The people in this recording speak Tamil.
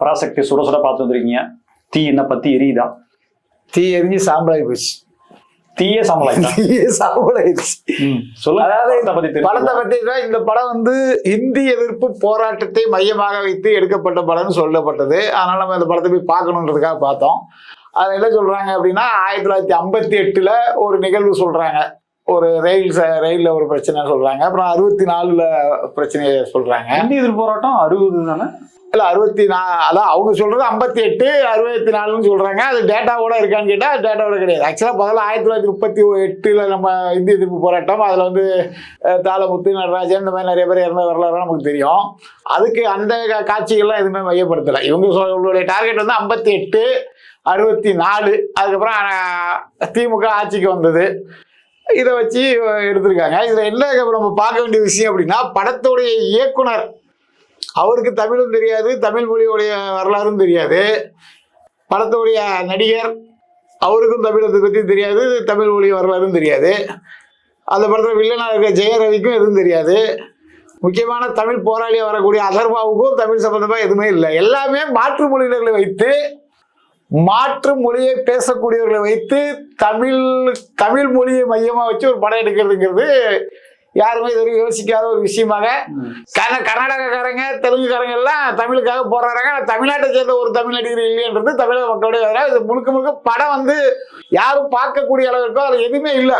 பராசக்தி சுட சுட பார்த்து வந்திருக்கீங்க. தீ என்ன பத்தி எரியுதா? தீ எரிஞ்சு சாம்பலாகி போச்சு. தீயே சாம்பலாயிடுச்சு. அதாவது படத்தை பத்தி இந்த படம் வந்து இந்தி எதிர்ப்பு போராட்டத்தை மையமாக வைத்து எடுக்கப்பட்ட படம்னு சொல்லப்பட்டது. அதனால நம்ம இந்த படத்தை போய் பார்க்கணுன்றதுக்காக பார்த்தோம். அது என்ன சொல்றாங்க அப்படின்னா 1958 ஒரு நிகழ்வு சொல்றாங்க. ஒரு ரயில்ல ஒரு பிரச்சனை சொல்றாங்க. அப்புறம் 64 பிரச்சனையை சொல்றாங்க. இந்தி எதிர்ப்பு போராட்டம் 60 தானே? இல்ல 64, அதான் அவங்க சொல்றது 58, 64 சொல்றாங்க. அது டேட்டாவோட இருக்கான்னு கேட்டா டேட்டாவோட கிடையாது. ஆக்சுவலா முதல்ல 1938 நம்ம இந்திய எதிர்ப்பு போராட்டம். அதுல வந்து தாளமுத்து, நடராஜன் இந்த மாதிரி நிறைய பேர் இறந்த வரலாறு நமக்கு தெரியும். அதுக்கு அந்த காட்சிகள்லாம் எதுவுமே மையப்படுத்தலை. இவங்களுடைய டார்கெட் வந்து 58, 64. அதுக்கப்புறம் திமுக ஆட்சிக்கு வந்தது. இதை வச்சு எடுத்திருக்காங்க. இதுல என்ன நம்ம பார்க்க வேண்டிய விஷயம் அப்படின்னா, படத்துடைய இயக்குனர் அவருக்கு தமிழும் தெரியாது, தமிழ் மொழியுடைய வரலாறும் தெரியாது. படத்துடைய நடிகர் அவருக்கும் தமிழத்தை பற்றி தெரியாது, தமிழ் மொழி வரலாறும் தெரியாது. அந்த படத்தில் வில்லனாக இருக்க ஜெயரவிக்கும் எதுவும் தெரியாது. முக்கியமான தமிழ் போராளியாக வரக்கூடிய அதர்வாவுக்கும் தமிழ் சம்பந்தமாக எதுவுமே இல்லை. எல்லாமே மாற்று மொழியினர்களை வைத்து, மாற்று மொழியை பேசக்கூடியவர்களை வைத்து தமிழ் மொழியை மையமாக வச்சு ஒரு படம் எடுக்கிறதுங்கிறது யாருமே இது வரைக்கும் யோசிக்காத ஒரு விஷயமாக. கர்நாடகக்காரங்க, தெலுங்குக்காரங்க எல்லாம் தமிழுக்காக போராடுறாங்க. தமிழ்நாட்டை சேர்ந்த ஒரு தமிழ் நடிகர் இல்லைன்றது தமிழக மக்களுடைய. இது முழுக்க முழுக்க படம் வந்து யாரும் பார்க்கக்கூடிய அளவுக்கோ அது எதுவுமே இல்லை.